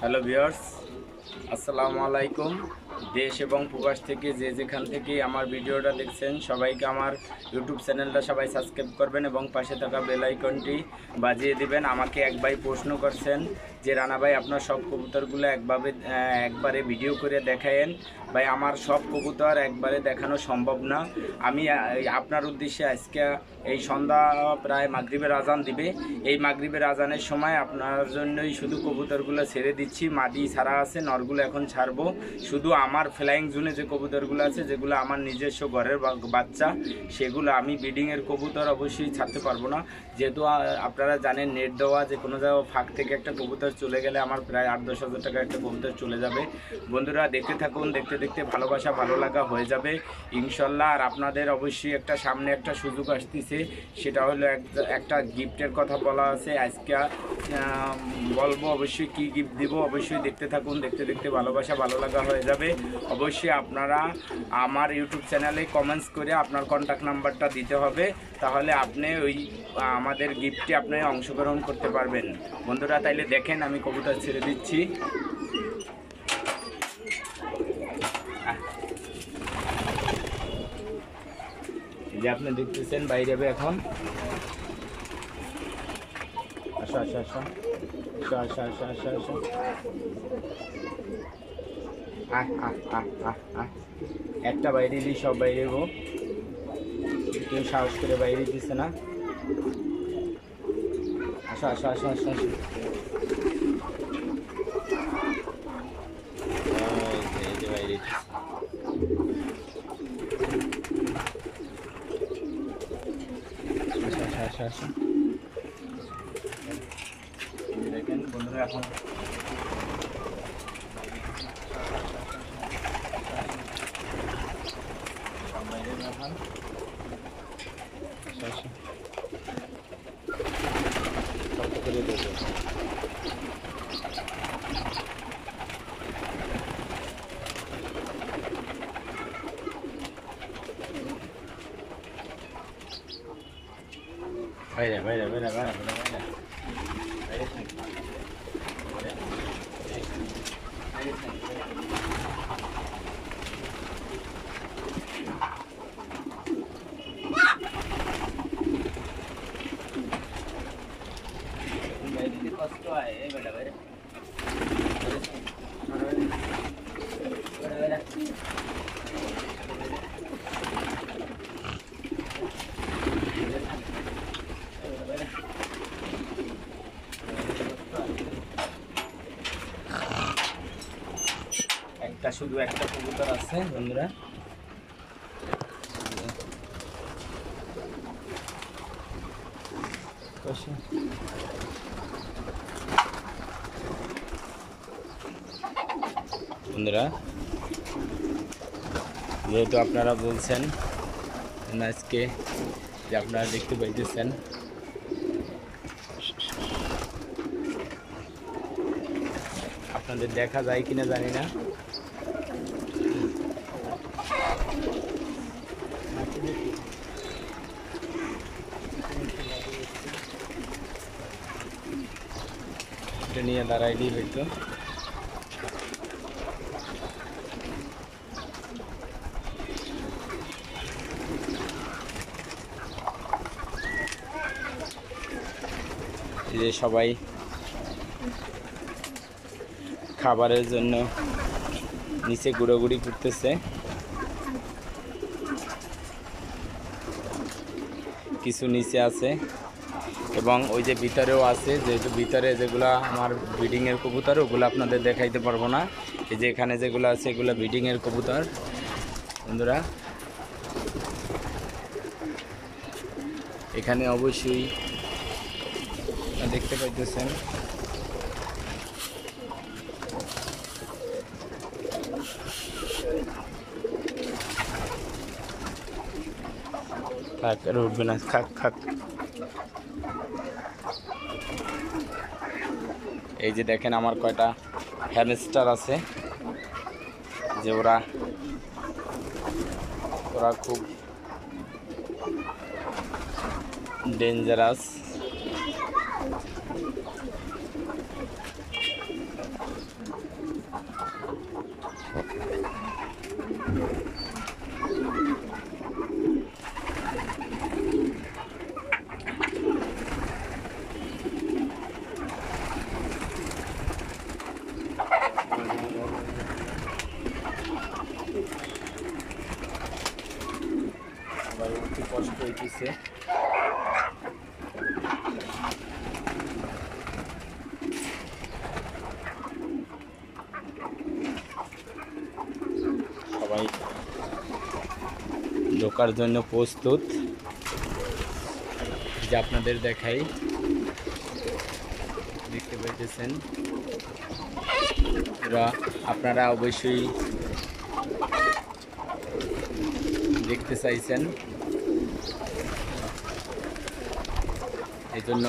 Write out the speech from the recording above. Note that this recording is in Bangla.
হ্যালো ভিউয়ার্স, আসসালামু আলাইকুম। দেশ এবং প্রবাস থেকে যে যেখান থেকে আমার ভিডিওটা দেখছেন সবাইকে আমার ইউটিউব চ্যানেলটা সবাই সাবস্ক্রাইব করবেন এবং পাশে থাকা বেল আইকনটি বাজিয়ে দিবেন। আমাকে এক ভাই প্রশ্ন করছেন যে রানা ভাই আপনার সব কবুতরগুলো একবারে ভিডিও করে দেখায়েন। ভাই আমার সব কবুতর একবারে দেখানো সম্ভব না। আমি আপনার উদ্দেশ্যে আজকে এই সন্ধ্যা প্রায় মাগরিবের আজান দিবে, এই মাগরিবের আজানের সময় আপনার জন্যই শুধু কবুতরগুলো ছেড়ে দিচ্ছি। মাদি ছাড়া আছে, নরগুলো এখন ছাড়বো। শুধু আমার ফ্লাইং জোনে যে কবুতরগুলো আছে, যেগুলো আমার নিজস্ব ঘরের বাচ্চা, সেগুলো আমি ব্রিডিংয়ের কবুতর অবশ্যই ছাড়তে পারবো না। যেহেতু আপনারা জানেন নেট দেওয়া, যে কোনো জায়গায় ফাঁক থেকে একটা কবুতর চলে গেলে আমার প্রায় 8-10 হাজার টাকা একটা কবুতর চলে যাবে। বন্ধুরা দেখতে থাকুন, দেখতে দেখতে ভালোবাসা ভালো লাগা হয়ে যাবে ইনশাল্লাহ। আর আপনাদের অবশ্যই একটা সামনে একটা সুযোগ আসতেছে, সেটা হলো একটা গিফটের কথা বলা আছে। আজকে বলবো অবশ্যই কি গিফট দিব, অবশ্যই দেখতে থাকুন, দেখতে দেখতে ভালোবাসা ভালো লাগা হয়ে যাবে। অবশ্যই আপনারা আমার ইউটিউব চ্যানেলে কমেন্টস করে আপনার কন্ট্যাক্ট নাম্বারটা দিতে হবে, তাহলে আপনি ওই আমাদের গিফটে আপনি অংশগ্রহণ করতে পারবেন। বন্ধুরা তাইলে দেখেন আমি কবুতর ছেড়ে দিচ্ছি। যে আপনি দেখতেছেন বাইরে এখন আসো আসো আসো আসো আসো আসো আসো আসো। একটা বাইরে দিই, সব বাইরে গো, কেউ সাহস করে বাইরে দিচ্ছে না। আসো আসো আসো আসো আসো। এই যে বাইরে আসো আসো আসো। দেখেন বন্ধুরা এখন বাইরে এখন শক্ত করে দেবো। বাইরে বাইরে বাইরে বাইরে বাইরে বাইরে থাকি বাইরে কষ্ট হয়। এই বেটা বাইরে একটা শুধু একটা কবুতর আছে বন্ধুরা। বন্ধুরা যেহেতু আপনারা বলছেন আজকে যে আপনারা দেখতে পাইতেছেন, আপনাদের দেখা যায় কিনা জানি না। নিয়ে দাঁড়াই দিই হয়তো। যে সবাই খাবারের জন্য নিচে ঘোরাঘুরি করতেছে, কিছু নিচে আছে এবং ওই যে ভিতরেও আছে। যেহেতু ভিতরে যেগুলো আমার ব্রিডিংয়ের কবুতর, ওগুলো আপনাদের দেখাইতে পারবো না। এই যে এখানে যেগুলো আছে এগুলো ব্রিডিংয়ের কবুতর বন্ধুরা। এখানে অবশ্যই দেখতে পাইতেছেন উঠবে না, খাক খাক। এই যে দেখেন আমার কয়টা হ্যামস্টার আছে, যে ওরা খুব ডেঞ্জারাস। করতেছে। সবাই ঢোকার জন্য প্রস্তুত। যে আপনাদের দেখাই, দেখতে পাইতেছেন আপনারা অবশ্যই দেখতে চাইছেন, এই জন্য